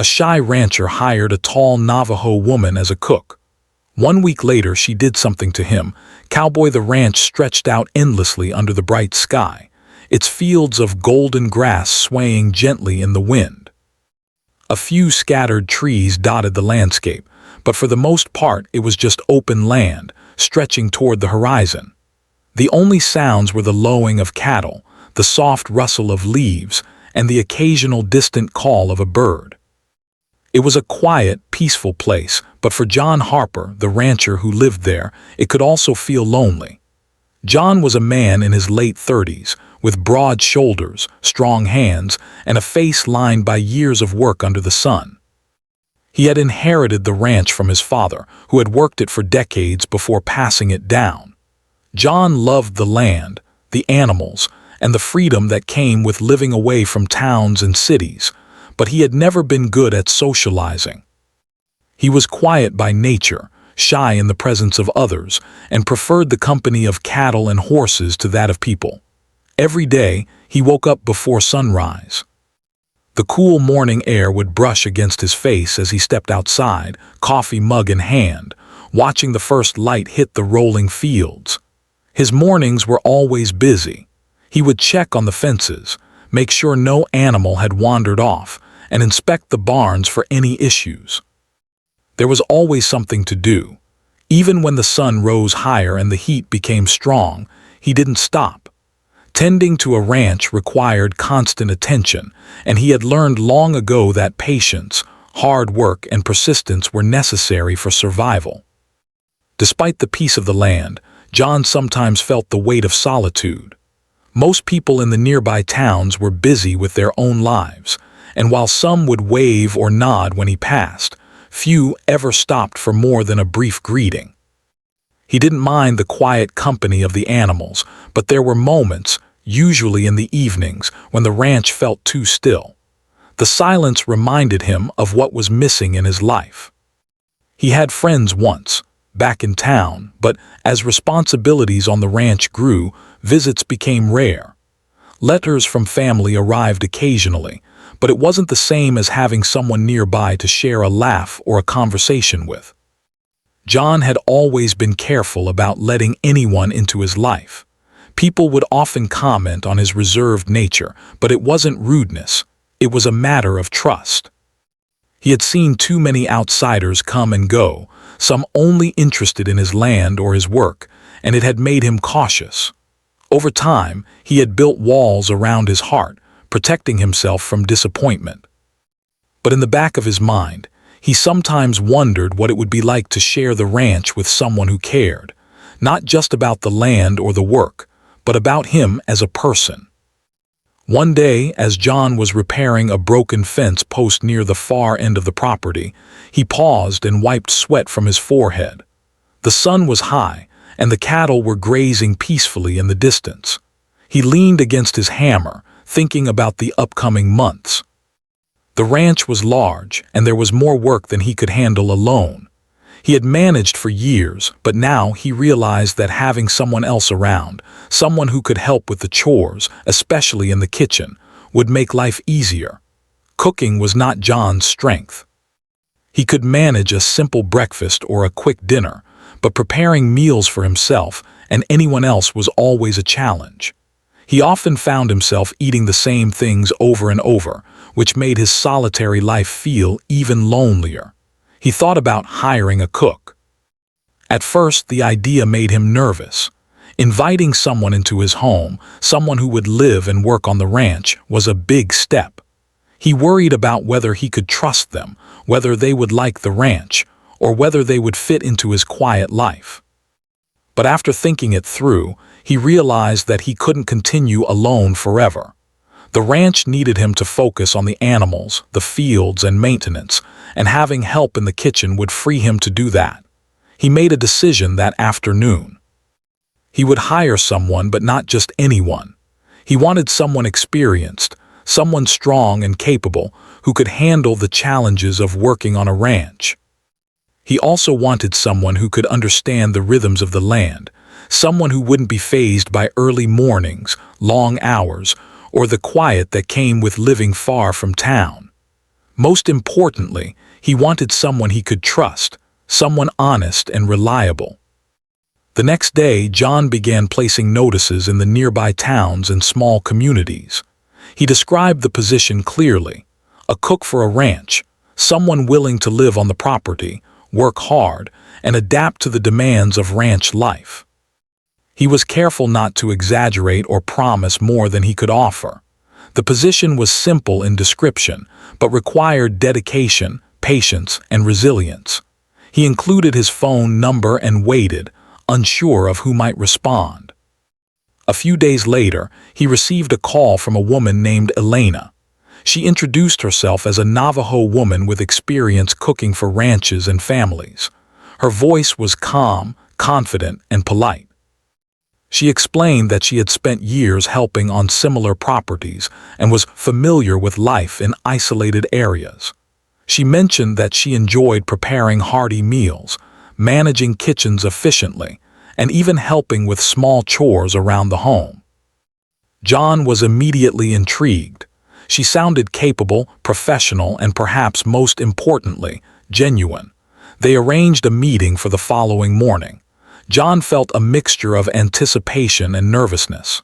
shy rancher hired a tall Navajo woman as a cook. 1 week later, she did something to him. Cowboy, the ranch stretched out endlessly under the bright sky, its fields of golden grass swaying gently in the wind. A few scattered trees dotted the landscape, but for the most part it was just open land, stretching toward the horizon. The only sounds were the lowing of cattle, the soft rustle of leaves, and the occasional distant call of a bird. It was a quiet, peaceful place, but for John Harper, the rancher who lived there, it could also feel lonely. John was a man in his late 30s, with broad shoulders, strong hands, and a face lined by years of work under the sun. He had inherited the ranch from his father, who had worked it for decades before passing it down. John loved the land, the animals, and the freedom that came with living away from towns and cities, but he had never been good at socializing. He was quiet by nature, shy in the presence of others, and preferred the company of cattle and horses to that of people. Every day, he woke up before sunrise. The cool morning air would brush against his face as he stepped outside, coffee mug in hand, watching the first light hit the rolling fields. His mornings were always busy. He would check on the fences, make sure no animal had wandered off, and inspect the barns for any issues. There was always something to do. Even when the sun rose higher and the heat became strong, he didn't stop. Tending to a ranch required constant attention, and he had learned long ago that patience, hard work, and persistence were necessary for survival. Despite the peace of the land, John sometimes felt the weight of solitude. Most people in the nearby towns were busy with their own lives, and while some would wave or nod when he passed, few ever stopped for more than a brief greeting. He didn't mind the quiet company of the animals, but there were moments, usually in the evenings, when the ranch felt too still. The silence reminded him of what was missing in his life. He had friends once, back in town, but as responsibilities on the ranch grew, visits became rare. Letters from family arrived occasionally, but it wasn't the same as having someone nearby to share a laugh or a conversation with. John had always been careful about letting anyone into his life. People would often comment on his reserved nature, but it wasn't rudeness. It was a matter of trust. He had seen too many outsiders come and go, some only interested in his land or his work, and it had made him cautious. Over time, he had built walls around his heart, protecting himself from disappointment. But in the back of his mind, he sometimes wondered what it would be like to share the ranch with someone who cared, not just about the land or the work, but about him as a person. One day, as John was repairing a broken fence post near the far end of the property, he paused and wiped sweat from his forehead. The sun was high, and the cattle were grazing peacefully in the distance. He leaned against his hammer, thinking about the upcoming months. The ranch was large, and there was more work than he could handle alone. He had managed for years, but now he realized that having someone else around, someone who could help with the chores, especially in the kitchen, would make life easier. Cooking was not John's strength. He could manage a simple breakfast or a quick dinner, but preparing meals for himself and anyone else was always a challenge. He often found himself eating the same things over and over, which made his solitary life feel even lonelier. He thought about hiring a cook. At first, the idea made him nervous. Inviting someone into his home, someone who would live and work on the ranch, was a big step. He worried about whether he could trust them, whether they would like the ranch, or whether they would fit into his quiet life. But after thinking it through, he realized that he couldn't continue alone forever. The ranch needed him to focus on the animals, the fields, and maintenance, and having help in the kitchen would free him to do that. He made a decision that afternoon. He would hire someone, but not just anyone. He wanted someone experienced, someone strong and capable, who could handle the challenges of working on a ranch. He also wanted someone who could understand the rhythms of the land, someone who wouldn't be fazed by early mornings, long hours, or the quiet that came with living far from town. Most importantly, he wanted someone he could trust, someone honest and reliable. The next day, John began placing notices in the nearby towns and small communities. He described the position clearly: a cook for a ranch, someone willing to live on the property, work hard, and adapt to the demands of ranch life. He was careful not to exaggerate or promise more than he could offer. The position was simple in description, but required dedication, patience, and resilience. He included his phone number and waited, unsure of who might respond. A few days later, he received a call from a woman named Elena. She introduced herself as a Navajo woman with experience cooking for ranches and families. Her voice was calm, confident, and polite. She explained that she had spent years helping on similar properties and was familiar with life in isolated areas. She mentioned that she enjoyed preparing hearty meals, managing kitchens efficiently, and even helping with small chores around the home. John was immediately intrigued. She sounded capable, professional, and perhaps most importantly, genuine. They arranged a meeting for the following morning. John felt a mixture of anticipation and nervousness.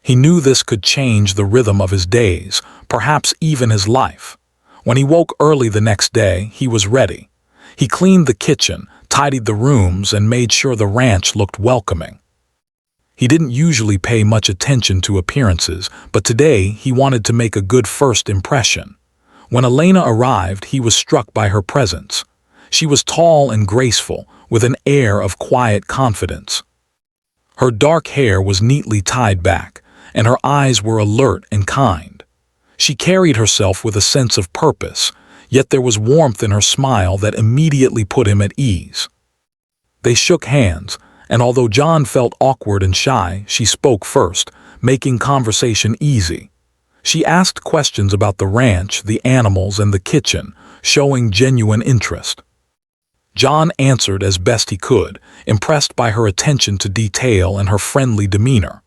He knew this could change the rhythm of his days, perhaps even his life. When he woke early the next day, he was ready. He cleaned the kitchen, tidied the rooms, and made sure the ranch looked welcoming. He didn't usually pay much attention to appearances, but today he wanted to make a good first impression. When Elena arrived, he was struck by her presence. She was tall and graceful, with an air of quiet confidence. Her dark hair was neatly tied back, and her eyes were alert and kind. She carried herself with a sense of purpose, yet there was warmth in her smile that immediately put him at ease. They shook hands, and although John felt awkward and shy, she spoke first, making conversation easy. She asked questions about the ranch, the animals, and the kitchen, showing genuine interest. John answered as best he could, impressed by her attention to detail and her friendly demeanor.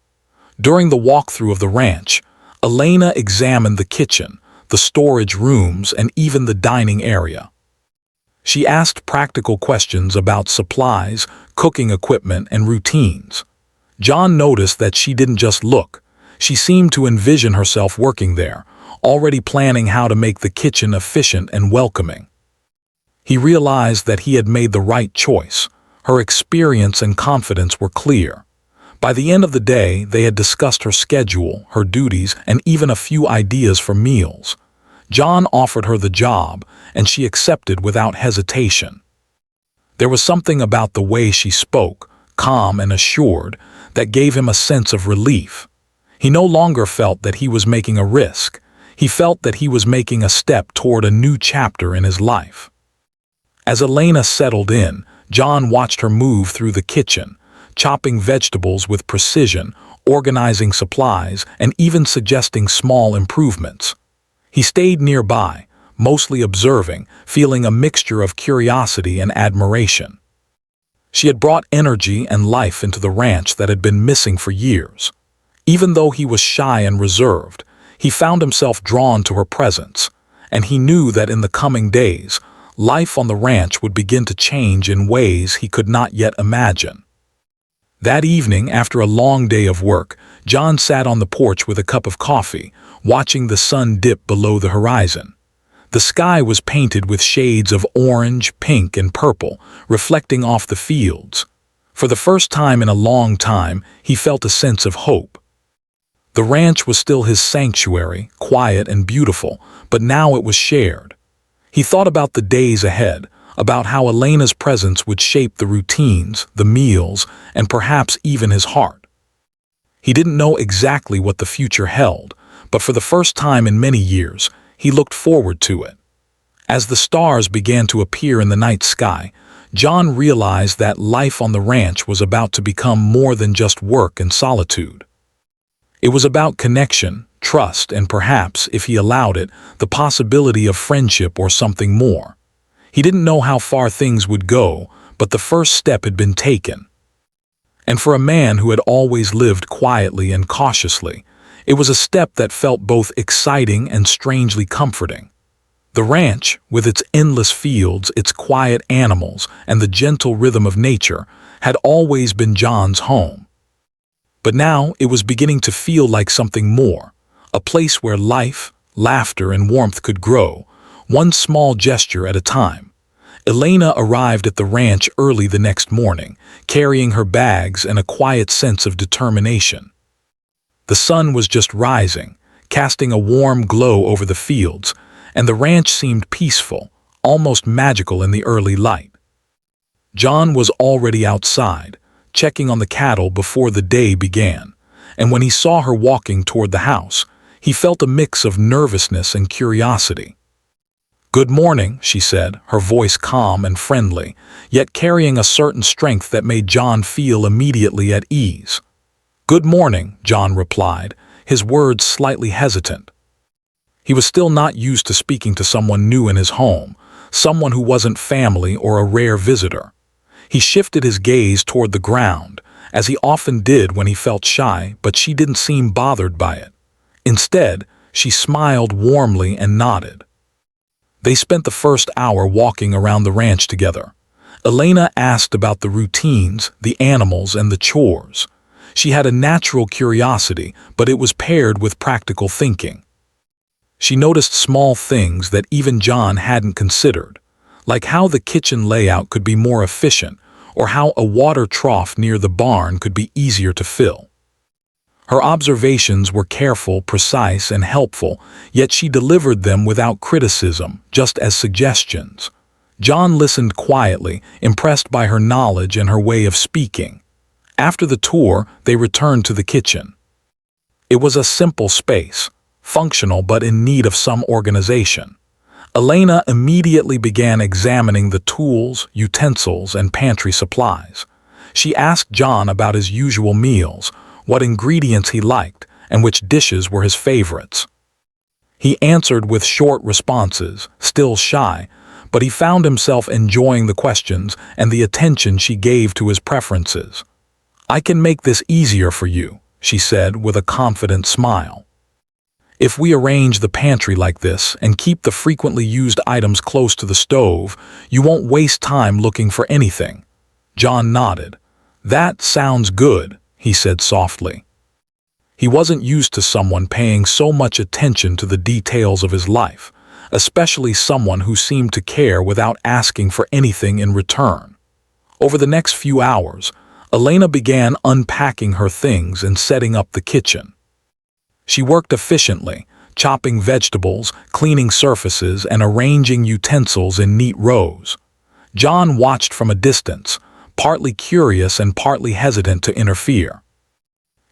During the walkthrough of the ranch, Elena examined the kitchen, the storage rooms, and even the dining area. She asked practical questions about supplies, cooking equipment, and routines. John noticed that she didn't just look. She seemed to envision herself working there, already planning how to make the kitchen efficient and welcoming. He realized that he had made the right choice. Her experience and confidence were clear. By the end of the day, they had discussed her schedule, her duties, and even a few ideas for meals. John offered her the job, and she accepted without hesitation. There was something about the way she spoke, calm and assured, that gave him a sense of relief. He no longer felt that he was making a risk. He felt that he was making a step toward a new chapter in his life. As Elena settled in, John watched her move through the kitchen, chopping vegetables with precision, organizing supplies, and even suggesting small improvements. He stayed nearby, mostly observing, feeling a mixture of curiosity and admiration. She had brought energy and life into the ranch that had been missing for years. Even though he was shy and reserved, he found himself drawn to her presence, and he knew that in the coming days, life on the ranch would begin to change in ways he could not yet imagine. That evening, after a long day of work, John sat on the porch with a cup of coffee, watching the sun dip below the horizon. The sky was painted with shades of orange, pink, and purple, reflecting off the fields. For the first time in a long time, he felt a sense of hope. The ranch was still his sanctuary, quiet and beautiful, but now it was shared. He thought about the days ahead, about how Elena's presence would shape the routines, the meals, and perhaps even his heart. He didn't know exactly what the future held, but for the first time in many years, he looked forward to it. As the stars began to appear in the night sky, John realized that life on the ranch was about to become more than just work and solitude. It was about connection, trust, and perhaps, if he allowed it, the possibility of friendship or something more. He didn't know how far things would go, but the first step had been taken. And for a man who had always lived quietly and cautiously, it was a step that felt both exciting and strangely comforting. The ranch, with its endless fields, its quiet animals, and the gentle rhythm of nature, had always been John's home. But now it was beginning to feel like something more, a place where life, laughter, and warmth could grow, one small gesture at a time. Elena arrived at the ranch early the next morning, carrying her bags and a quiet sense of determination. The sun was just rising, casting a warm glow over the fields, and the ranch seemed peaceful, almost magical in the early light. John was already outside, checking on the cattle before the day began, and when he saw her walking toward the house, he felt a mix of nervousness and curiosity. "Good morning," she said, her voice calm and friendly, yet carrying a certain strength that made John feel immediately at ease. "Good morning," John replied, his words slightly hesitant. He was still not used to speaking to someone new in his home, someone who wasn't family or a rare visitor. He shifted his gaze toward the ground, as he often did when he felt shy, but she didn't seem bothered by it. Instead, she smiled warmly and nodded. They spent the first hour walking around the ranch together. Elena asked about the routines, the animals, and the chores. She had a natural curiosity, but it was paired with practical thinking. She noticed small things that even John hadn't considered, like how the kitchen layout could be more efficient, or how a water trough near the barn could be easier to fill. Her observations were careful, precise, and helpful, yet she delivered them without criticism, just as suggestions. John listened quietly, impressed by her knowledge and her way of speaking. After the tour, they returned to the kitchen. It was a simple space, functional but in need of some organization. Elena immediately began examining the tools, utensils, and pantry supplies. She asked John about his usual meals, what ingredients he liked, and which dishes were his favorites. He answered with short responses, still shy, but he found himself enjoying the questions and the attention she gave to his preferences. "I can make this easier for you," she said with a confident smile. "If we arrange the pantry like this and keep the frequently used items close to the stove, you won't waste time looking for anything." John nodded. "That sounds good," he said softly. He wasn't used to someone paying so much attention to the details of his life, especially someone who seemed to care without asking for anything in return. Over the next few hours, Elena began unpacking her things and setting up the kitchen. She worked efficiently, chopping vegetables, cleaning surfaces, and arranging utensils in neat rows. John watched from a distance, partly curious and partly hesitant to interfere.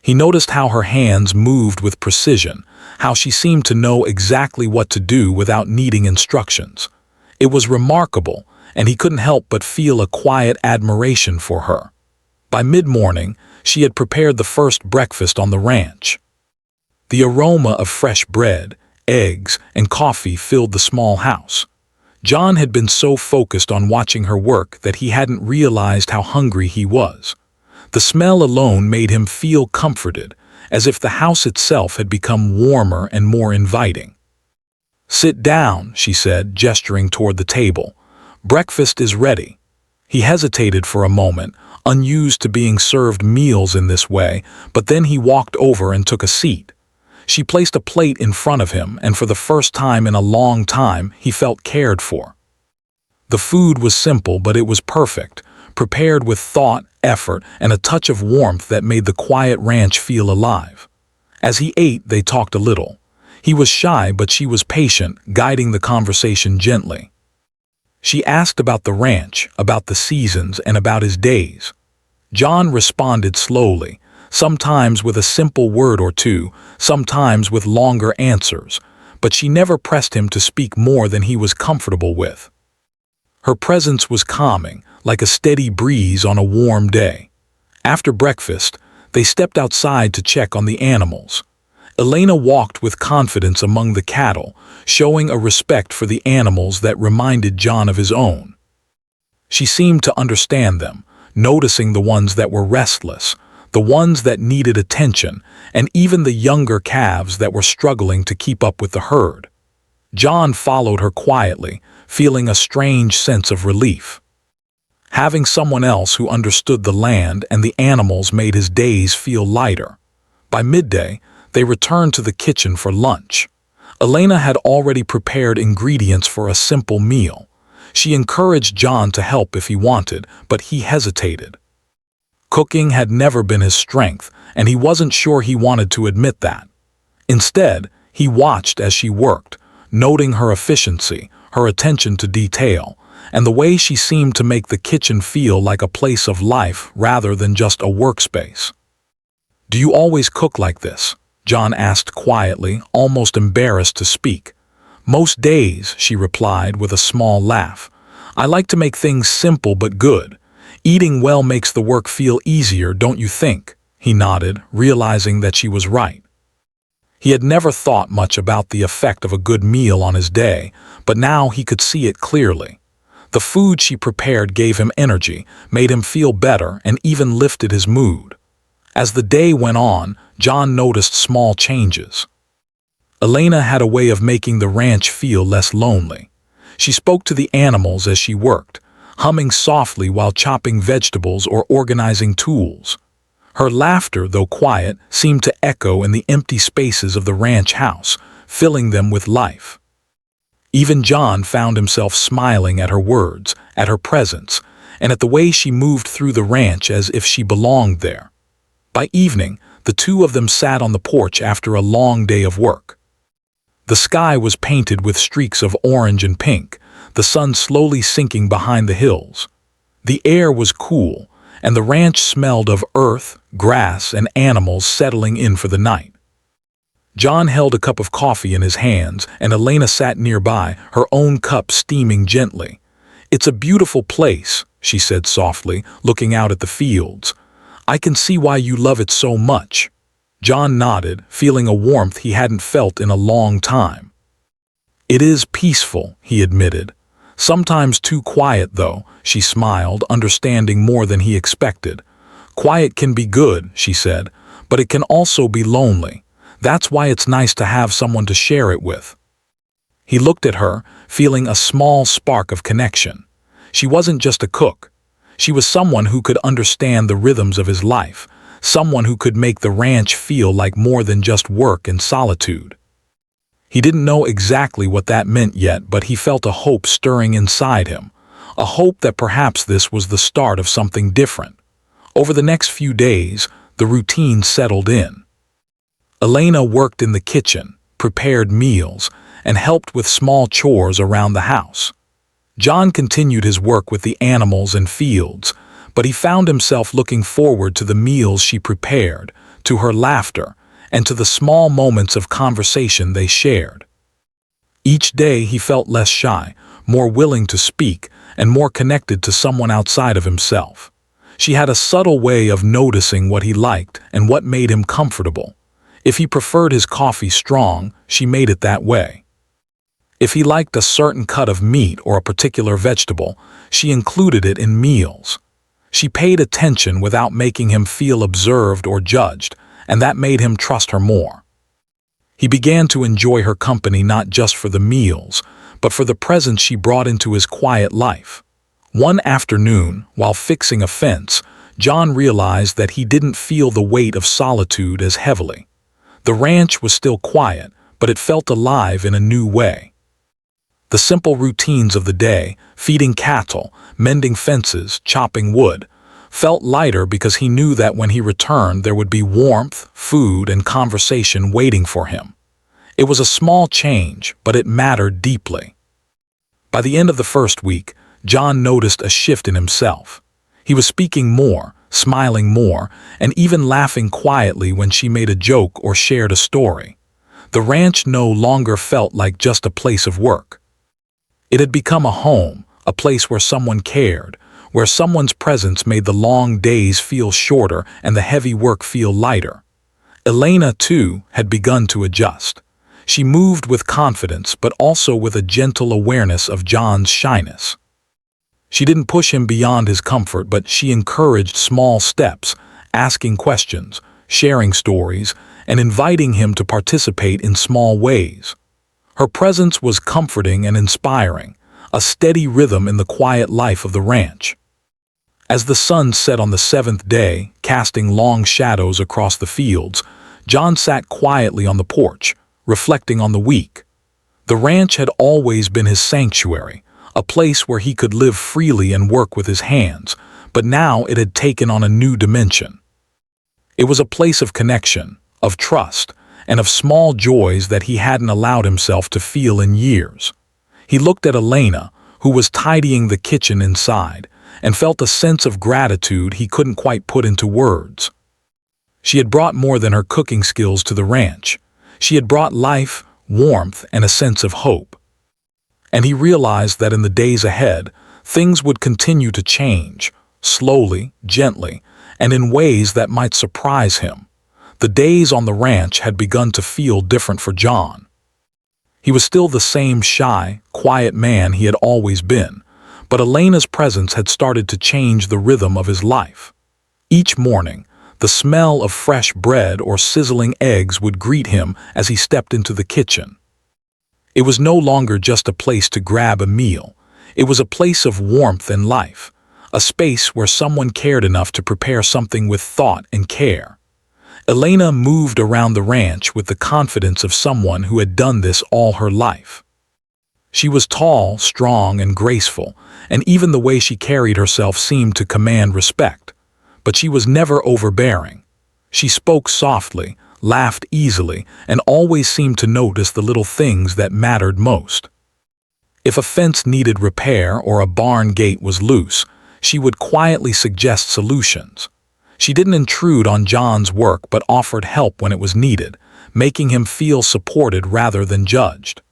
He noticed how her hands moved with precision, how she seemed to know exactly what to do without needing instructions. It was remarkable, and he couldn't help but feel a quiet admiration for her. By mid-morning, she had prepared the first breakfast on the ranch. The aroma of fresh bread, eggs, and coffee filled the small house. John had been so focused on watching her work that he hadn't realized how hungry he was. The smell alone made him feel comforted, as if the house itself had become warmer and more inviting. "Sit down," she said, gesturing toward the table. "Breakfast is ready." He hesitated for a moment, unused to being served meals in this way, but then he walked over and took a seat. She placed a plate in front of him, and for the first time in a long time, he felt cared for. The food was simple, but it was perfect, prepared with thought, effort, and a touch of warmth that made the quiet ranch feel alive. As he ate, they talked a little. He was shy, but she was patient, guiding the conversation gently. She asked about the ranch, about the seasons, and about his days. John responded slowly, sometimes with a simple word or two, sometimes with longer answers, but she never pressed him to speak more than he was comfortable with. Her presence was calming, like a steady breeze on a warm day. After breakfast, they stepped outside to check on the animals. Elena walked with confidence among the cattle, showing a respect for the animals that reminded John of his own. She seemed to understand them, noticing the ones that were restless, the ones that needed attention, and even the younger calves that were struggling to keep up with the herd. John followed her quietly, feeling a strange sense of relief. Having someone else who understood the land and the animals made his days feel lighter. By midday, they returned to the kitchen for lunch. Elena had already prepared ingredients for a simple meal. She encouraged John to help if he wanted, but he hesitated. Cooking had never been his strength, and he wasn't sure he wanted to admit that. Instead, he watched as she worked, noting her efficiency, her attention to detail, and the way she seemed to make the kitchen feel like a place of life rather than just a workspace. "Do you always cook like this?" John asked quietly, almost embarrassed to speak. "Most days," she replied with a small laugh. "I like to make things simple but good. Eating well makes the work feel easier, don't you think?" He nodded, realizing that she was right. He had never thought much about the effect of a good meal on his day, but now he could see it clearly. The food she prepared gave him energy, made him feel better, and even lifted his mood. As the day went on, John noticed small changes. Elena had a way of making the ranch feel less lonely. She spoke to the animals as she worked, humming softly while chopping vegetables or organizing tools. Her laughter, though quiet, seemed to echo in the empty spaces of the ranch house, filling them with life. Even John found himself smiling at her words, at her presence, and at the way she moved through the ranch as if she belonged there. By evening, the two of them sat on the porch after a long day of work. The sky was painted with streaks of orange and pink, the sun slowly sinking behind the hills. The air was cool, and the ranch smelled of earth, grass, and animals settling in for the night. John held a cup of coffee in his hands, and Elena sat nearby, her own cup steaming gently. "It's a beautiful place," she said softly, looking out at the fields. "I can see why you love it so much." John nodded, feeling a warmth he hadn't felt in a long time. "It is peaceful," he admitted. "Sometimes too quiet, though," she smiled, understanding more than he expected. "Quiet can be good," she said, "but it can also be lonely. That's why it's nice to have someone to share it with." He looked at her, feeling a small spark of connection. She wasn't just a cook. She was someone who could understand the rhythms of his life, someone who could make the ranch feel like more than just work and solitude. He didn't know exactly what that meant yet, but he felt a hope stirring inside him, a hope that perhaps this was the start of something different. Over the next few days, the routine settled in. Elena worked in the kitchen, prepared meals, and helped with small chores around the house. John continued his work with the animals and fields, but he found himself looking forward to the meals she prepared, to her laughter, and to the small moments of conversation they shared. Each day he felt less shy, more willing to speak, and more connected to someone outside of himself. She had a subtle way of noticing what he liked and what made him comfortable. If he preferred his coffee strong, she made it that way. If he liked a certain cut of meat or a particular vegetable, she included it in meals. She paid attention without making him feel observed or judged, and that made him trust her more. He began to enjoy her company not just for the meals, but for the presence she brought into his quiet life. One afternoon, while fixing a fence, John realized that he didn't feel the weight of solitude as heavily. The ranch was still quiet, but it felt alive in a new way. The simple routines of the day, feeding cattle, mending fences, chopping wood, felt lighter because he knew that when he returned there would be warmth, food, and conversation waiting for him. It was a small change, but it mattered deeply. By the end of the first week, John noticed a shift in himself. He was speaking more, smiling more, and even laughing quietly when she made a joke or shared a story. The ranch no longer felt like just a place of work. It had become a home, a place where someone cared, where someone's presence made the long days feel shorter and the heavy work feel lighter. Elena, too, had begun to adjust. She moved with confidence, but also with a gentle awareness of John's shyness. She didn't push him beyond his comfort, but she encouraged small steps, asking questions, sharing stories, and inviting him to participate in small ways. Her presence was comforting and inspiring, a steady rhythm in the quiet life of the ranch. As the sun set on the seventh day, casting long shadows across the fields, John sat quietly on the porch, reflecting on the week. The ranch had always been his sanctuary, a place where he could live freely and work with his hands, but now it had taken on a new dimension. It was a place of connection, of trust, and of small joys that he hadn't allowed himself to feel in years. He looked at Elena, who was tidying the kitchen inside, and felt a sense of gratitude he couldn't quite put into words. She had brought more than her cooking skills to the ranch. She had brought life, warmth, and a sense of hope. And he realized that in the days ahead, things would continue to change, slowly, gently, and in ways that might surprise him. The days on the ranch had begun to feel different for John. He was still the same shy, quiet man he had always been, but Elena's presence had started to change the rhythm of his life. Each morning, the smell of fresh bread or sizzling eggs would greet him as he stepped into the kitchen. It was no longer just a place to grab a meal. It was a place of warmth and life, a space where someone cared enough to prepare something with thought and care. Elena moved around the ranch with the confidence of someone who had done this all her life. She was tall, strong, and graceful, and even the way she carried herself seemed to command respect. But she was never overbearing. She spoke softly, laughed easily, and always seemed to notice the little things that mattered most. If a fence needed repair or a barn gate was loose, she would quietly suggest solutions. She didn't intrude on John's work but offered help when it was needed, making him feel supported rather than judged.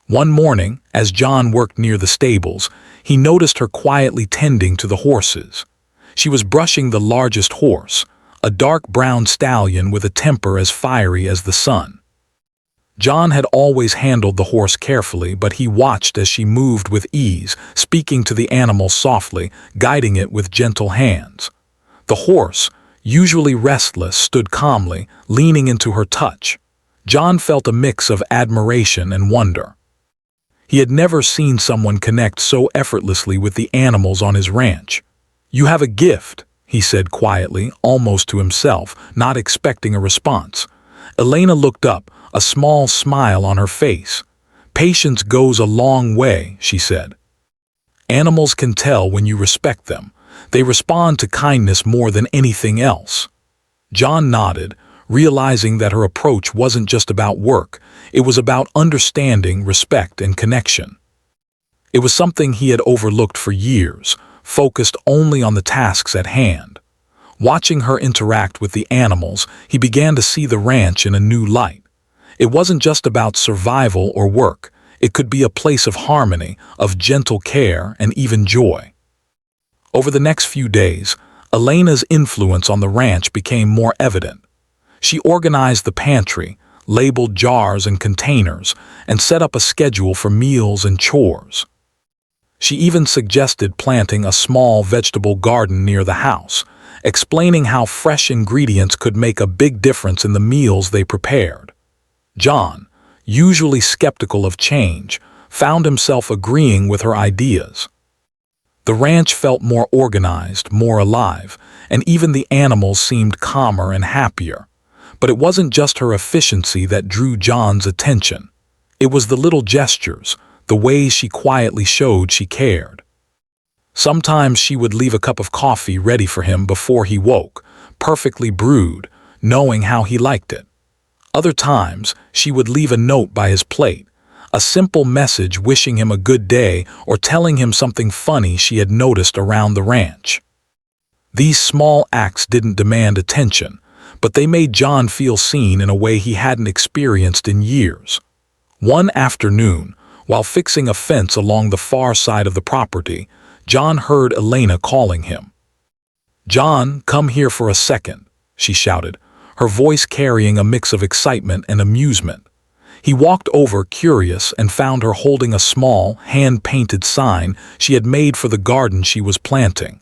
One morning, as John worked near the stables, he noticed her quietly tending to the horses. She was brushing the largest horse, a dark brown stallion with a temper as fiery as the sun. John had always handled the horse carefully, but he watched as she moved with ease, speaking to the animal softly, guiding it with gentle hands. The horse, usually restless, stood calmly, leaning into her touch. John felt a mix of admiration and wonder. He had never seen someone connect so effortlessly with the animals on his ranch. "You have a gift," he said quietly, almost to himself, not expecting a response. Elena looked up, a small smile on her face. "Patience goes a long way," she said. "Animals can tell when you respect them. They respond to kindness more than anything else." John nodded, realizing that her approach wasn't just about work, it was about understanding, respect, and connection. It was something he had overlooked for years, focused only on the tasks at hand. Watching her interact with the animals, he began to see the ranch in a new light. It wasn't just about survival or work, it could be a place of harmony, of gentle care, and even joy. Over the next few days, Elena's influence on the ranch became more evident. She organized the pantry, labeled jars and containers, and set up a schedule for meals and chores. She even suggested planting a small vegetable garden near the house, explaining how fresh ingredients could make a big difference in the meals they prepared. John, usually skeptical of change, found himself agreeing with her ideas. The ranch felt more organized, more alive, and even the animals seemed calmer and happier. But it wasn't just her efficiency that drew John's attention. It was the little gestures, the ways she quietly showed she cared. Sometimes she would leave a cup of coffee ready for him before he woke, perfectly brewed, knowing how he liked it. Other times, she would leave a note by his plate, a simple message wishing him a good day or telling him something funny she had noticed around the ranch. These small acts didn't demand attention, but they made John feel seen in a way he hadn't experienced in years. One afternoon, while fixing a fence along the far side of the property, John heard Elena calling him. "John, come here for a second," she shouted, her voice carrying a mix of excitement and amusement. He walked over, curious, and found her holding a small, hand-painted sign she had made for the garden she was planting.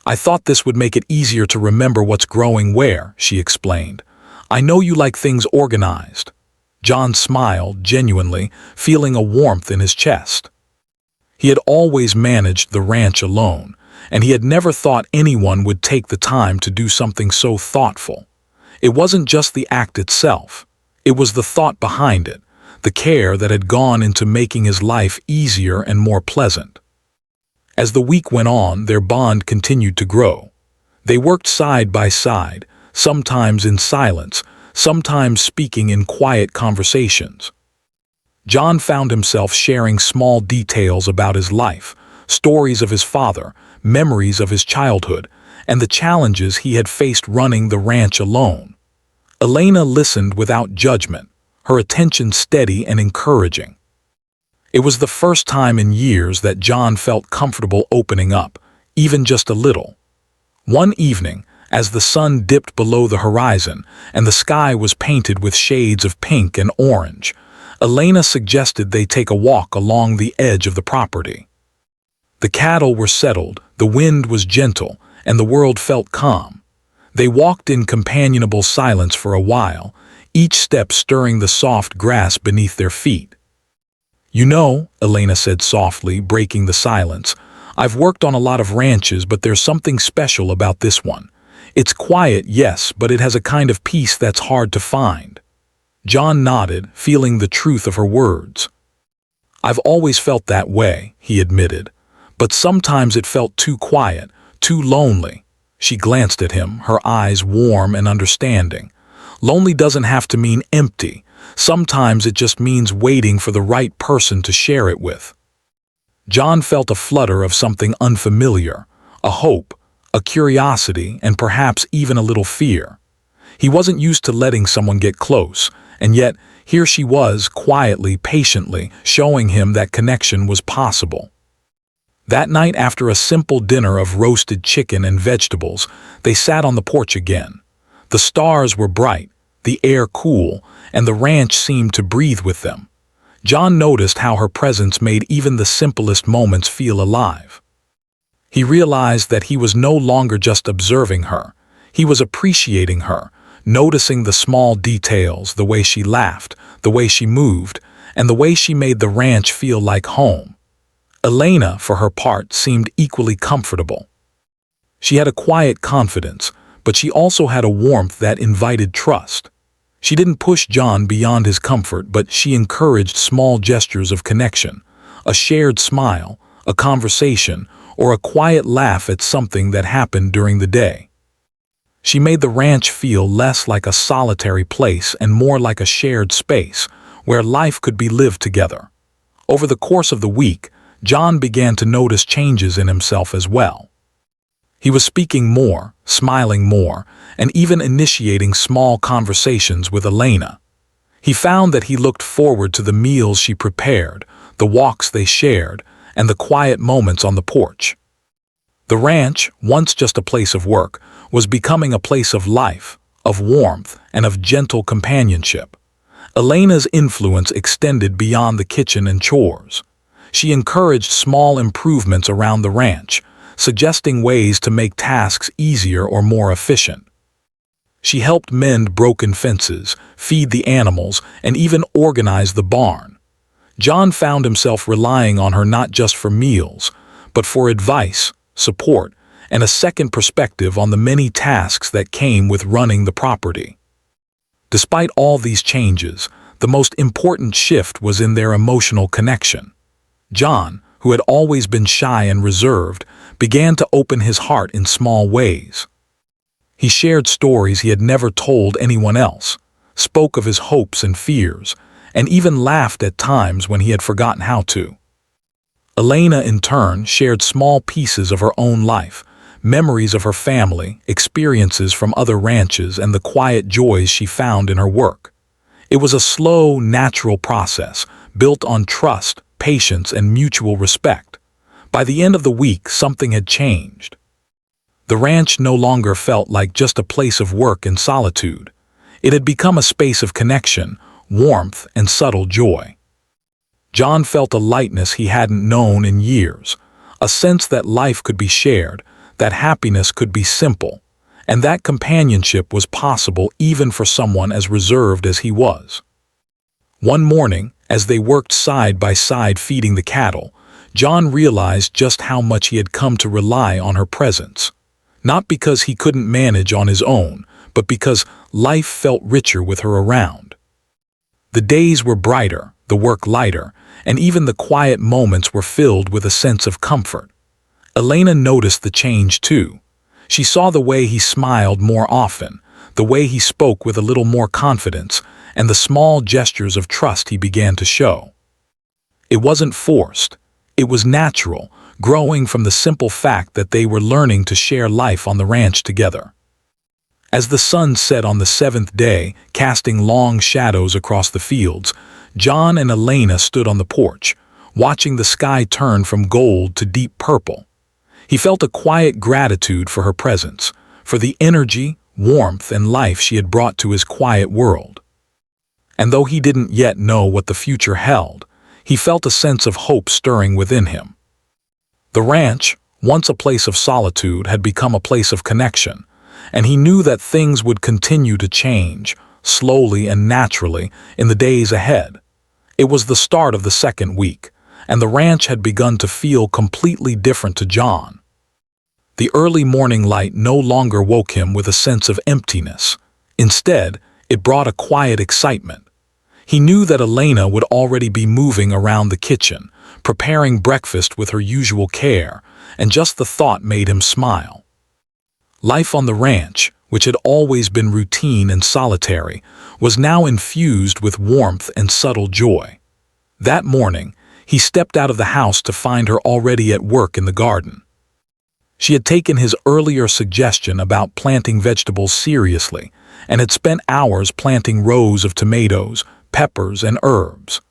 "I thought this would make it easier to remember what's growing where," she explained. "I know you like things organized." John smiled, genuinely, feeling a warmth in his chest. He had always managed the ranch alone, and he had never thought anyone would take the time to do something so thoughtful. It wasn't just the act itself. It was the thought behind it, the care that had gone into making his life easier and more pleasant. As the week went on, their bond continued to grow. They worked side by side, sometimes in silence, sometimes speaking in quiet conversations. John found himself sharing small details about his life, stories of his father, memories of his childhood, and the challenges he had faced running the ranch alone. Elena listened without judgment, her attention steady and encouraging. It was the first time in years that John felt comfortable opening up, even just a little. One evening, as the sun dipped below the horizon and the sky was painted with shades of pink and orange, Elena suggested they take a walk along the edge of the property. The cattle were settled, the wind was gentle, and the world felt calm. They walked in companionable silence for a while, each step stirring the soft grass beneath their feet. "You know," Elena said softly, breaking the silence, "I've worked on a lot of ranches, but there's something special about this one. It's quiet, yes, but it has a kind of peace that's hard to find." John nodded, feeling the truth of her words. "I've always felt that way," he admitted, "but sometimes it felt too quiet, too lonely." She glanced at him, her eyes warm and understanding. "Lonely doesn't have to mean empty. Sometimes it just means waiting for the right person to share it with." John felt a flutter of something unfamiliar, a hope, a curiosity, and perhaps even a little fear. He wasn't used to letting someone get close, and yet here she was, quietly, patiently, showing him that connection was possible. That night, after a simple dinner of roasted chicken and vegetables, they sat on the porch again. The stars were bright, the air cool, and the ranch seemed to breathe with them. John noticed how her presence made even the simplest moments feel alive. He realized that he was no longer just observing her. He was appreciating her, noticing the small details, the way she laughed, the way she moved, and the way she made the ranch feel like home. Elena, for her part, seemed equally comfortable. She had a quiet confidence, but she also had a warmth that invited trust. She didn't push John beyond his comfort, but she encouraged small gestures of connection, a shared smile, a conversation, or a quiet laugh at something that happened during the day. She made the ranch feel less like a solitary place and more like a shared space where life could be lived together. Over the course of the week, John began to notice changes in himself as well. He was speaking more, smiling more, and even initiating small conversations with Elena. He found that he looked forward to the meals she prepared, the walks they shared, and the quiet moments on the porch. The ranch, once just a place of work, was becoming a place of life, of warmth, and of gentle companionship. Elena's influence extended beyond the kitchen and chores. She encouraged small improvements around the ranch, suggesting ways to make tasks easier or more efficient. She helped mend broken fences, feed the animals, and even organize the barn. John found himself relying on her not just for meals, but for advice, support, and a second perspective on the many tasks that came with running the property. Despite all these changes, the most important shift was in their emotional connection. John, who had always been shy and reserved, began to open his heart in small ways. He shared stories he had never told anyone else, spoke of his hopes and fears, and even laughed at times when he had forgotten how to. Elena, in turn, shared small pieces of her own life, memories of her family, experiences from other ranches, and the quiet joys she found in her work. It was a slow, natural process, built on trust, patience, and mutual respect. By the end of the week, something had changed. The ranch no longer felt like just a place of work and solitude. It had become a space of connection, warmth, and subtle joy. John felt a lightness he hadn't known in years, a sense that life could be shared, that happiness could be simple, and that companionship was possible even for someone as reserved as he was. One morning, as they worked side by side feeding the cattle, John realized just how much he had come to rely on her presence. Not because he couldn't manage on his own, but because life felt richer with her around. The days were brighter, the work lighter, and even the quiet moments were filled with a sense of comfort. Elena noticed the change too. She saw the way he smiled more often, the way he spoke with a little more confidence, and the small gestures of trust he began to show. It wasn't forced. It was natural, growing from the simple fact that they were learning to share life on the ranch together. As the sun set on the seventh day, casting long shadows across the fields, John and Elena stood on the porch, watching the sky turn from gold to deep purple. He felt a quiet gratitude for her presence, for the energy, warmth, and life she had brought to his quiet world. And though he didn't yet know what the future held, he felt a sense of hope stirring within him. The ranch, once a place of solitude, had become a place of connection, and he knew that things would continue to change, slowly and naturally, in the days ahead. It was the start of the second week, and the ranch had begun to feel completely different to John. The early morning light no longer woke him with a sense of emptiness. Instead, it brought a quiet excitement. He knew that Elena would already be moving around the kitchen, preparing breakfast with her usual care, and just the thought made him smile. Life on the ranch, which had always been routine and solitary, was now infused with warmth and subtle joy. That morning, he stepped out of the house to find her already at work in the garden. She had taken his earlier suggestion about planting vegetables seriously and had spent hours planting rows of tomatoes, peppers, and herbs.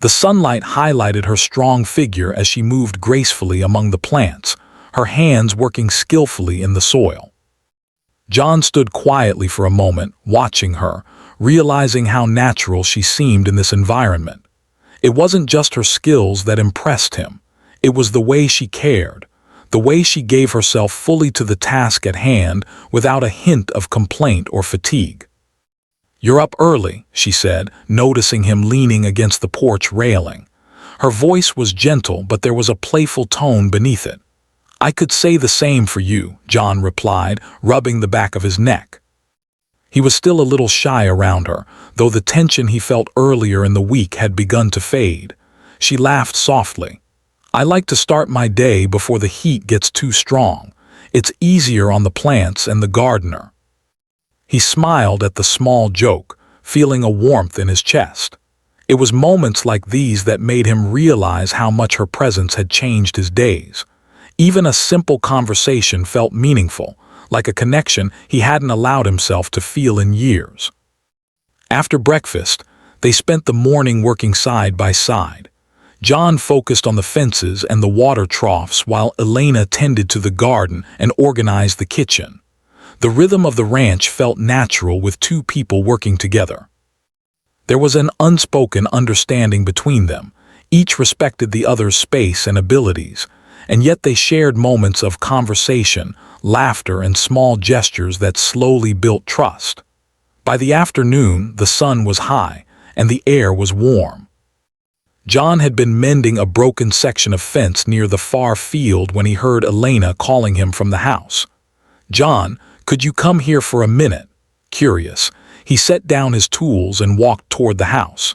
The sunlight highlighted her strong figure as she moved gracefully among the plants, her hands working skillfully in the soil. John stood quietly for a moment, watching her, realizing how natural she seemed in this environment. It wasn't just her skills that impressed him. It was the way she cared, the way she gave herself fully to the task at hand without a hint of complaint or fatigue. "You're up early," she said, noticing him leaning against the porch railing. Her voice was gentle, but there was a playful tone beneath it. "I could say the same for you," John replied, rubbing the back of his neck. He was still a little shy around her, though the tension he felt earlier in the week had begun to fade. She laughed softly. "I like to start my day before the heat gets too strong. It's easier on the plants and the gardener." He smiled at the small joke, feeling a warmth in his chest. It was moments like these that made him realize how much her presence had changed his days. Even a simple conversation felt meaningful, like a connection he hadn't allowed himself to feel in years. After breakfast, they spent the morning working side by side. John focused on the fences and the water troughs while Elena tended to the garden and organized the kitchen. The rhythm of the ranch felt natural with two people working together. There was an unspoken understanding between them. Each respected the other's space and abilities, and yet they shared moments of conversation, laughter, and small gestures that slowly built trust. By the afternoon, the sun was high, and the air was warm. John had been mending a broken section of fence near the far field when he heard Elena calling him from the house. "John, could you come here for a minute?" Curious, he set down his tools and walked toward the house.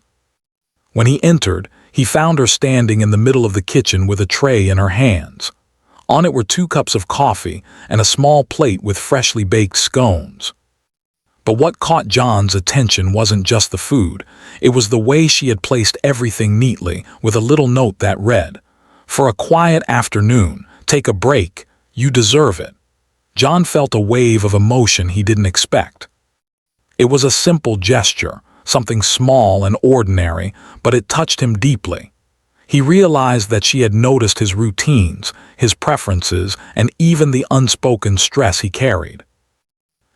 When he entered, he found her standing in the middle of the kitchen with a tray in her hands. On it were 2 cups of coffee and a small plate with freshly baked scones. But what caught John's attention wasn't just the food. It was the way she had placed everything neatly, with a little note that read, "For a quiet afternoon, take a break. You deserve it." John felt a wave of emotion he didn't expect. It was a simple gesture, something small and ordinary, but it touched him deeply. He realized that she had noticed his routines, his preferences, and even the unspoken stress he carried.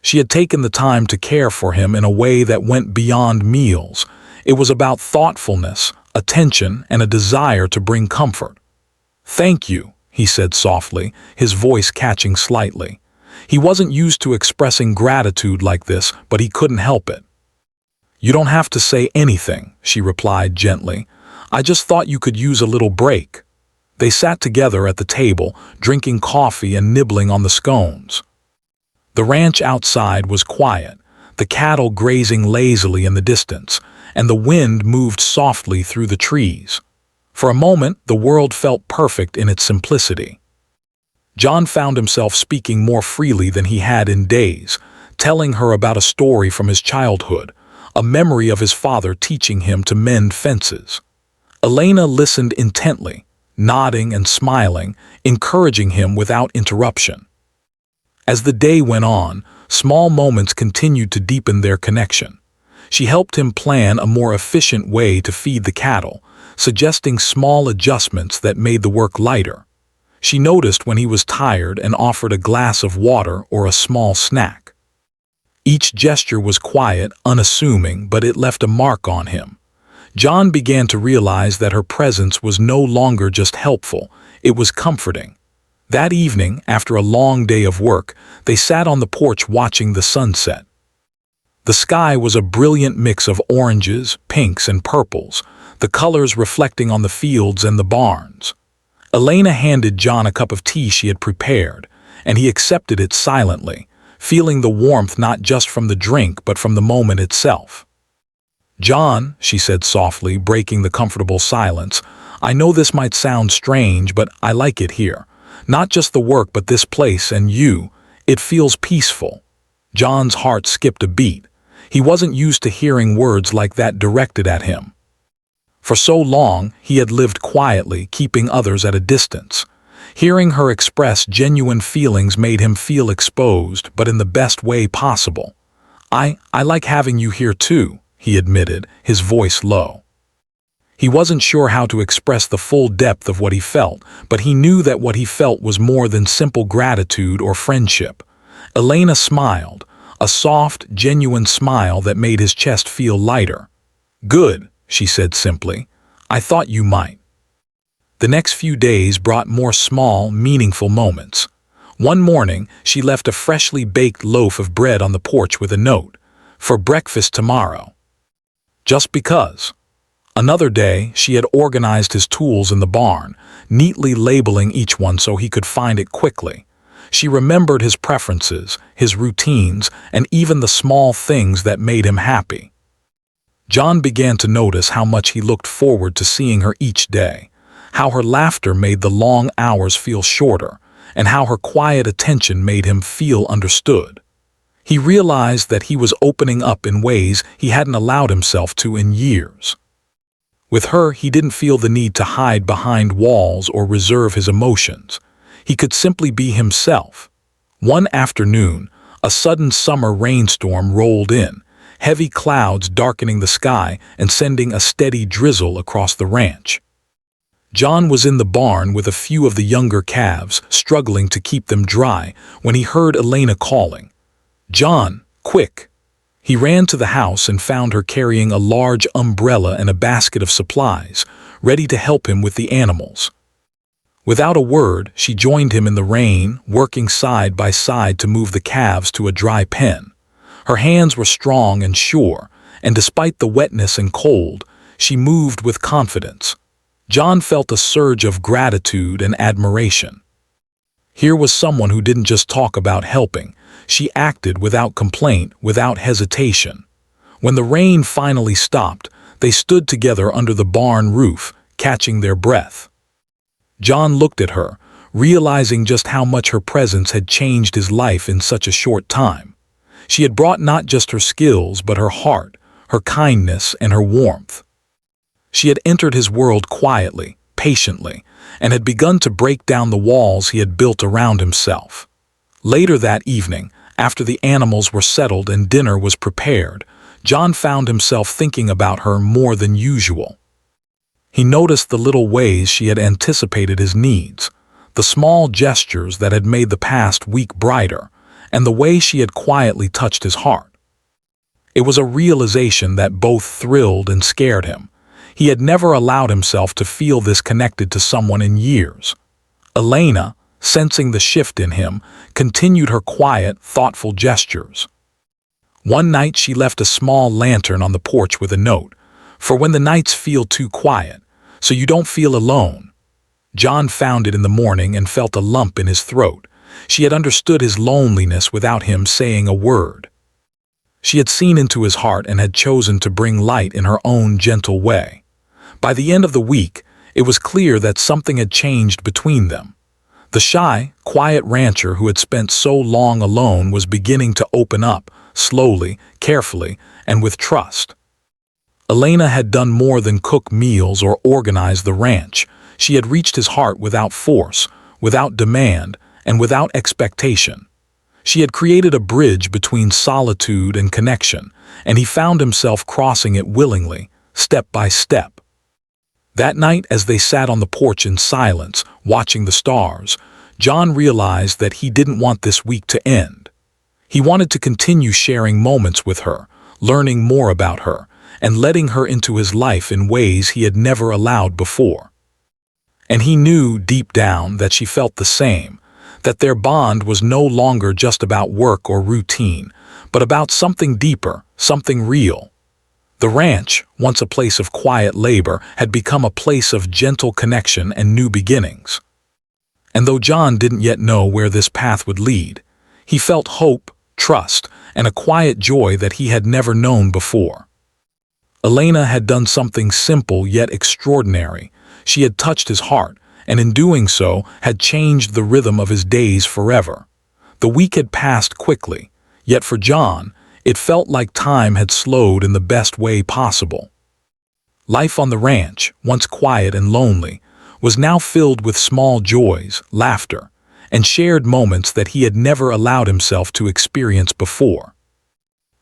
She had taken the time to care for him in a way that went beyond meals. It was about thoughtfulness, attention, and a desire to bring comfort. "Thank you," he said softly, his voice catching slightly. He wasn't used to expressing gratitude like this, but he couldn't help it. "You don't have to say anything," she replied gently. "I just thought you could use a little break." They sat together at the table, drinking coffee and nibbling on the scones. The ranch outside was quiet, the cattle grazing lazily in the distance, and the wind moved softly through the trees. For a moment, the world felt perfect in its simplicity. John found himself speaking more freely than he had in days, telling her about a story from his childhood, a memory of his father teaching him to mend fences. Elena listened intently, nodding and smiling, encouraging him without interruption. As the day went on, small moments continued to deepen their connection. She helped him plan a more efficient way to feed the cattle, suggesting small adjustments that made the work lighter. She noticed when he was tired and offered a glass of water or a small snack. Each gesture was quiet, unassuming, but it left a mark on him. John began to realize that her presence was no longer just helpful, it was comforting. That evening, after a long day of work, they sat on the porch watching the sunset. The sky was a brilliant mix of oranges, pinks, and purples, the colors reflecting on the fields and the barns. Elena handed John a cup of tea she had prepared, and he accepted it silently, feeling the warmth not just from the drink but from the moment itself. "John," she said softly, breaking the comfortable silence, "I know this might sound strange, but I like it here. Not just the work, but this place and you. It feels peaceful." John's heart skipped a beat. He wasn't used to hearing words like that directed at him. For so long, he had lived quietly, keeping others at a distance. Hearing her express genuine feelings made him feel exposed, but in the best way possible. I like having you here too," he admitted, his voice low. He wasn't sure how to express the full depth of what he felt, but he knew that what he felt was more than simple gratitude or friendship. Elena smiled, a soft, genuine smile that made his chest feel lighter. "Good," she said simply. "I thought you might." The next few days brought more small, meaningful moments. One morning, she left a freshly baked loaf of bread on the porch with a note, "For breakfast tomorrow." Just because. Another day, she had organized his tools in the barn, neatly labeling each one so he could find it quickly. She remembered his preferences, his routines, and even the small things that made him happy. John began to notice how much he looked forward to seeing her each day, how her laughter made the long hours feel shorter, and how her quiet attention made him feel understood. He realized that he was opening up in ways he hadn't allowed himself to in years. With her, he didn't feel the need to hide behind walls or reserve his emotions. He could simply be himself. One afternoon, a sudden summer rainstorm rolled in, heavy clouds darkening the sky and sending a steady drizzle across the ranch. John was in the barn with a few of the younger calves, struggling to keep them dry, when he heard Elena calling, "John, quick!" He ran to the house and found her carrying a large umbrella and a basket of supplies, ready to help him with the animals. Without a word, she joined him in the rain, working side by side to move the calves to a dry pen. Her hands were strong and sure, and despite the wetness and cold, she moved with confidence. John felt a surge of gratitude and admiration. Here was someone who didn't just talk about helping. She acted without complaint, without hesitation. When the rain finally stopped, they stood together under the barn roof, catching their breath. John looked at her, realizing just how much her presence had changed his life in such a short time. She had brought not just her skills, but her heart, her kindness, and her warmth. She had entered his world quietly, patiently, and had begun to break down the walls he had built around himself. Later that evening, after the animals were settled and dinner was prepared, John found himself thinking about her more than usual. He noticed the little ways she had anticipated his needs, the small gestures that had made the past week brighter, and the way she had quietly touched his heart. It was a realization that both thrilled and scared him. He had never allowed himself to feel this connected to someone in years. Elena, sensing the shift in him, continued her quiet, thoughtful gestures. One night she left a small lantern on the porch with a note, "For when the nights feel too quiet, so you don't feel alone." John found it in the morning and felt a lump in his throat. She had understood his loneliness without him saying a word. She had seen into his heart and had chosen to bring light in her own gentle way. By the end of the week, it was clear that something had changed between them. The shy, quiet rancher who had spent so long alone was beginning to open up, slowly, carefully, and with trust. Elena had done more than cook meals or organize the ranch. She had reached his heart without force, without demand, and without expectation. She had created a bridge between solitude and connection, and he found himself crossing it willingly, step by step. That night, as they sat on the porch in silence, watching the stars, John realized that he didn't want this week to end. He wanted to continue sharing moments with her, learning more about her, and letting her into his life in ways he had never allowed before. And he knew deep down that she felt the same, that their bond was no longer just about work or routine, but about something deeper, something real. The ranch, once a place of quiet labor, had become a place of gentle connection and new beginnings. And though John didn't yet know where this path would lead, he felt hope, trust, and a quiet joy that he had never known before. Elena had done something simple yet extraordinary. She had touched his heart, and in doing so, had changed the rhythm of his days forever. The week had passed quickly, yet for John, it felt like time had slowed in the best way possible. Life on the ranch, once quiet and lonely, was now filled with small joys, laughter, and shared moments that he had never allowed himself to experience before.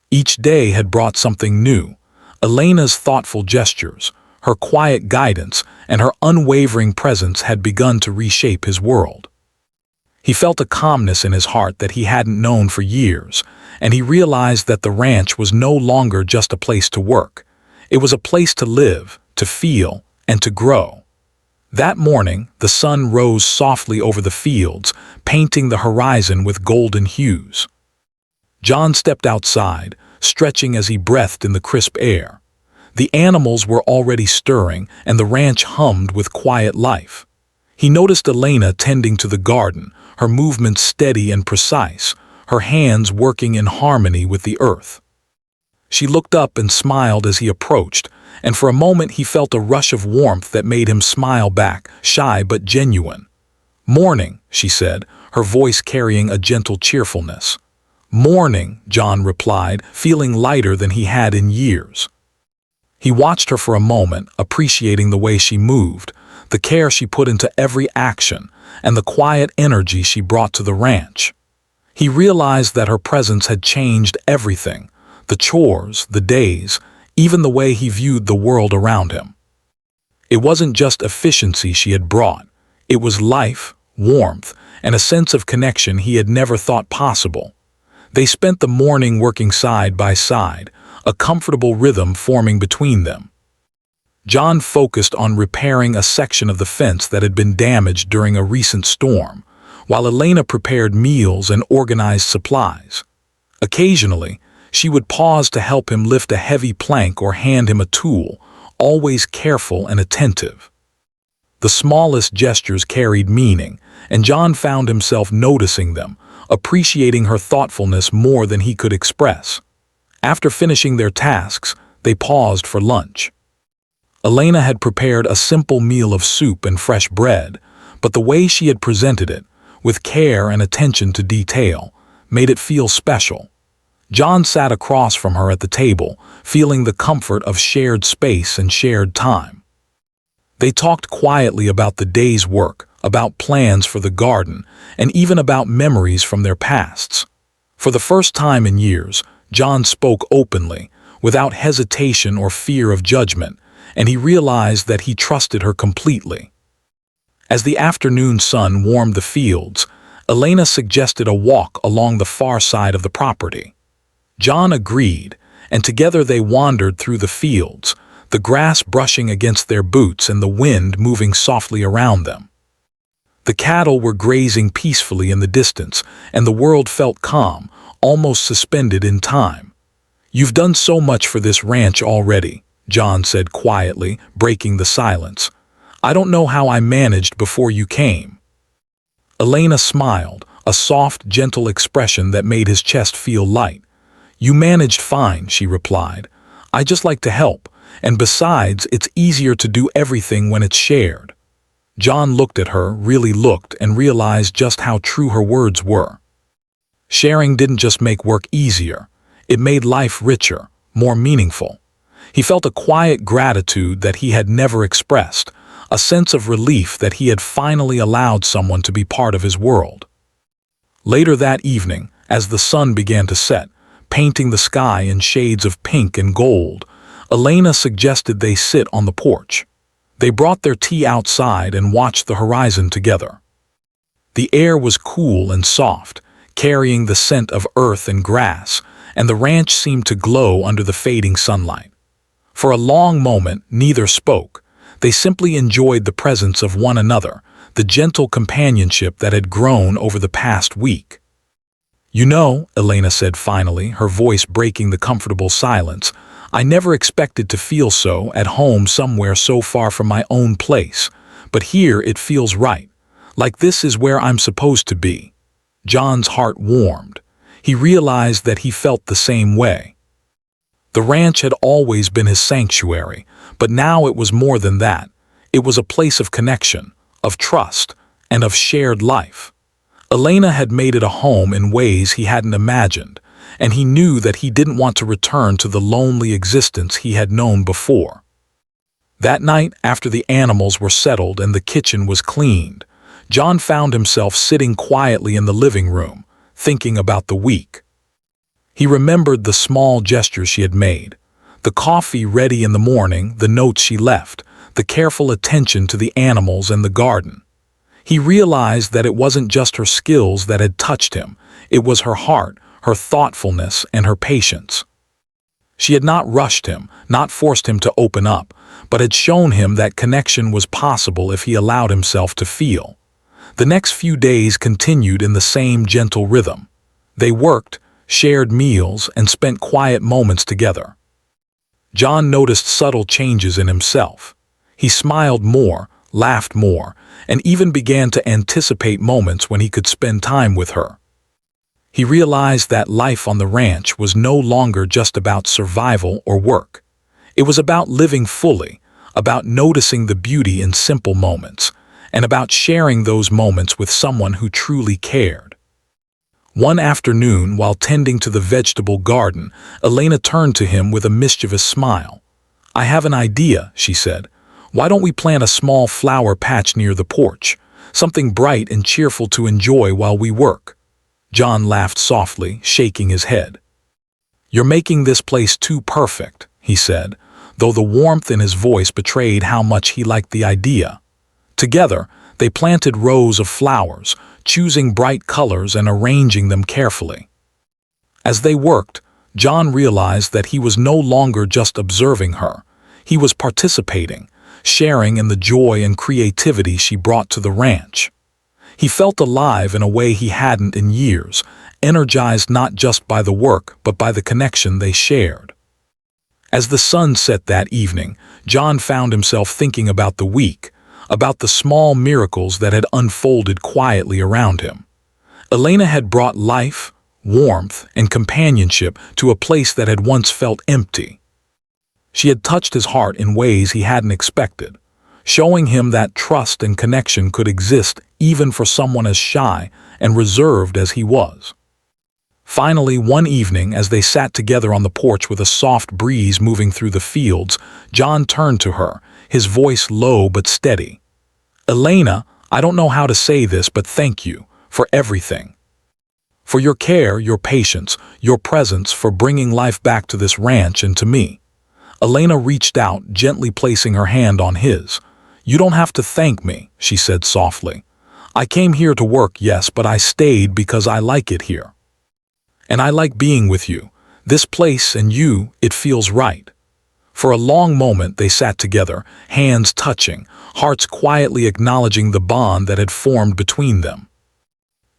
Each day had brought something new. Elena's thoughtful gestures, her quiet guidance, and her unwavering presence had begun to reshape his world. He felt a calmness in his heart that he hadn't known for years, and he realized that the ranch was no longer just a place to work. It was a place to live, to feel, and to grow. That morning, the sun rose softly over the fields, painting the horizon with golden hues. John stepped outside, stretching as he breathed in the crisp air. The animals were already stirring, and the ranch hummed with quiet life. He noticed Elena tending to the garden, her movements steady and precise, her hands working in harmony with the earth. She looked up and smiled as he approached, and for a moment he felt a rush of warmth that made him smile back, shy but genuine. "Morning," she said, her voice carrying a gentle cheerfulness. "Morning," John replied, feeling lighter than he had in years. He watched her for a moment, appreciating the way she moved, the care she put into every action, and the quiet energy she brought to the ranch. He realized that her presence had changed everything, the chores, the days, even the way he viewed the world around him. It wasn't just efficiency she had brought, it was life, warmth, and a sense of connection he had never thought possible. They spent the morning working side by side, a comfortable rhythm forming between them. John focused on repairing a section of the fence that had been damaged during a recent storm, while Elena prepared meals and organized supplies. Occasionally, she would pause to help him lift a heavy plank or hand him a tool, always careful and attentive. The smallest gestures carried meaning, and John found himself noticing them, appreciating her thoughtfulness more than he could express. After finishing their tasks, they paused for lunch. Elena had prepared a simple meal of soup and fresh bread, but the way she had presented it, with care and attention to detail, made it feel special. John sat across from her at the table, feeling the comfort of shared space and shared time. They talked quietly about the day's work, about plans for the garden, and even about memories from their pasts. For the first time in years, John spoke openly, without hesitation or fear of judgment, and he realized that he trusted her completely. As the afternoon sun warmed the fields, Elena suggested a walk along the far side of the property. John agreed, and together they wandered through the fields, the grass brushing against their boots and the wind moving softly around them. The cattle were grazing peacefully in the distance, and the world felt calm, almost suspended in time. "You've done so much for this ranch already," John said quietly, breaking the silence. "I don't know how I managed before you came." Elena smiled, a soft, gentle expression that made his chest feel light. "You managed fine," she replied. "I just like to help, and besides, it's easier to do everything when it's shared." John looked at her, really looked, and realized just how true her words were. Sharing didn't just make work easier, it made life richer, more meaningful. He felt a quiet gratitude that he had never expressed, a sense of relief that he had finally allowed someone to be part of his world. Later that evening, as the sun began to set, painting the sky in shades of pink and gold, Elena suggested they sit on the porch. They brought their tea outside and watched the horizon together. The air was cool and soft, carrying the scent of earth and grass, and the ranch seemed to glow under the fading sunlight. For a long moment, neither spoke. They simply enjoyed the presence of one another, the gentle companionship that had grown over the past week. "You know," Elena said finally, her voice breaking the comfortable silence, "I never expected to feel so at home somewhere so far from my own place, but here it feels right, like this is where I'm supposed to be." John's heart warmed. He realized that he felt the same way. The ranch had always been his sanctuary, but now it was more than that. It was a place of connection, of trust, and of shared life. Elena had made it a home in ways he hadn't imagined, and he knew that he didn't want to return to the lonely existence he had known before. That night, after the animals were settled and the kitchen was cleaned, John found himself sitting quietly in the living room, thinking about the week. He remembered the small gestures she had made, the coffee ready in the morning, the notes she left, the careful attention to the animals and the garden. He realized that it wasn't just her skills that had touched him, it was her heart, her thoughtfulness, and her patience. She had not rushed him, not forced him to open up, but had shown him that connection was possible if he allowed himself to feel. The next few days continued in the same gentle rhythm. They worked, shared meals, and spent quiet moments together. John noticed subtle changes in himself. He smiled more, laughed more, and even began to anticipate moments when he could spend time with her. He realized that life on the ranch was no longer just about survival or work. It was about living fully, about noticing the beauty in simple moments, and about sharing those moments with someone who truly cared. One afternoon, while tending to the vegetable garden, Elena turned to him with a mischievous smile. "I have an idea," she said. "Why don't we plant a small flower patch near the porch? Something bright and cheerful to enjoy while we work." John laughed softly, shaking his head. "You're making this place too perfect," he said, though the warmth in his voice betrayed how much he liked the idea. Together, they planted rows of flowers, choosing bright colors and arranging them carefully. As they worked, John realized that he was no longer just observing her. He was participating, sharing in the joy and creativity she brought to the ranch. He felt alive in a way he hadn't in years, energized not just by the work but by the connection they shared. As the sun set that evening, John found himself thinking about the week, about the small miracles that had unfolded quietly around him. Elena had brought life, warmth, and companionship to a place that had once felt empty. She had touched his heart in ways he hadn't expected, showing him that trust and connection could exist even for someone as shy and reserved as he was. Finally, one evening, as they sat together on the porch with a soft breeze moving through the fields, John turned to her, his voice low but steady. "Elena, I don't know how to say this, but thank you for everything. For your care, your patience, your presence, for bringing life back to this ranch and to me." Elena reached out, gently placing her hand on his. "You don't have to thank me," she said softly. "I came here to work, yes, but I stayed because I like it here. And I like being with you. This place and you, it feels right." For a long moment they sat together, hands touching, hearts quietly acknowledging the bond that had formed between them.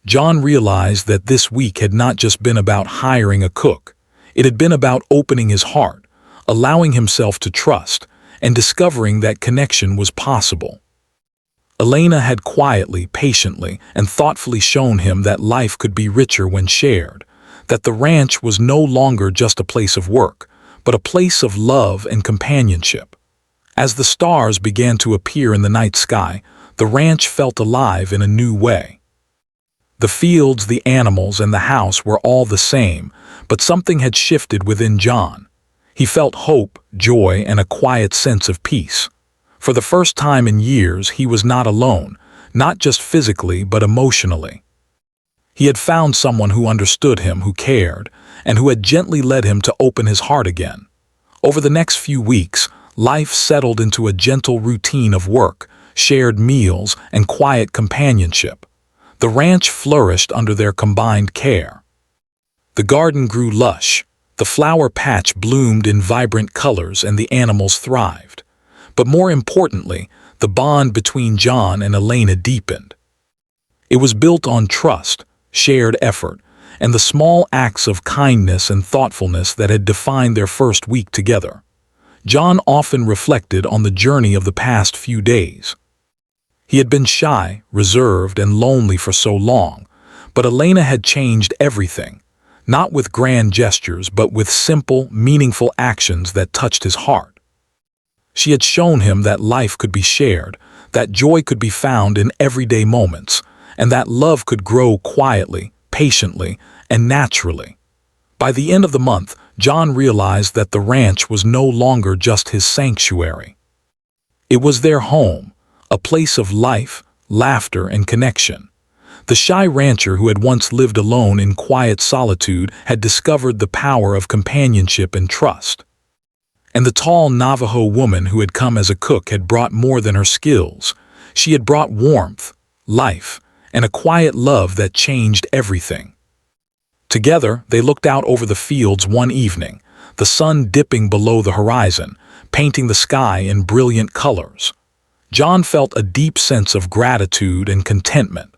John realized that this week had not just been about hiring a cook. It had been about opening his heart, allowing himself to trust, and discovering that connection was possible. Elena had quietly, patiently, and thoughtfully shown him that life could be richer when shared, that the ranch was no longer just a place of work, but a place of love and companionship. As the stars began to appear in the night sky, the ranch felt alive in a new way. The fields, the animals, and the house were all the same, but something had shifted within John. He felt hope, joy, and a quiet sense of peace. For the first time in years, he was not alone, not just physically but emotionally. He had found someone who understood him, who cared, and who had gently led him to open his heart again. Over the next few weeks, life settled into a gentle routine of work, shared meals, and quiet companionship. The ranch flourished under their combined care. The garden grew lush, the flower patch bloomed in vibrant colors, and the animals thrived. But more importantly, the bond between John and Elena deepened. It was built on trust, shared effort, and the small acts of kindness and thoughtfulness that had defined their first week together. John often reflected on the journey of the past few days. He had been shy, reserved, and lonely for so long, but Elena had changed everything, not with grand gestures, but with simple, meaningful actions that touched his heart. She had shown him that life could be shared, that joy could be found in everyday moments, and that love could grow quietly, patiently, and naturally. By the end of the month, John realized that the ranch was no longer just his sanctuary. It was their home, a place of life, laughter, and connection. The shy rancher who had once lived alone in quiet solitude had discovered the power of companionship and trust. And the tall Navajo woman who had come as a cook had brought more than her skills. She had brought warmth, life, and a quiet love that changed everything. Together, they looked out over the fields one evening, the sun dipping below the horizon, painting the sky in brilliant colors. John felt a deep sense of gratitude and contentment.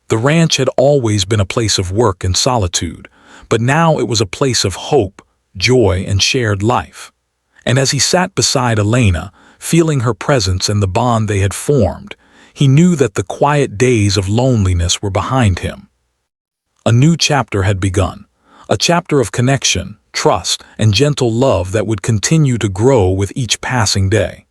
The ranch had always been a place of work and solitude, but now it was a place of hope, joy, and shared life. And as he sat beside Elena, feeling her presence and the bond they had formed, he knew that the quiet days of loneliness were behind him. A new chapter had begun, a chapter of connection, trust, and gentle love that would continue to grow with each passing day.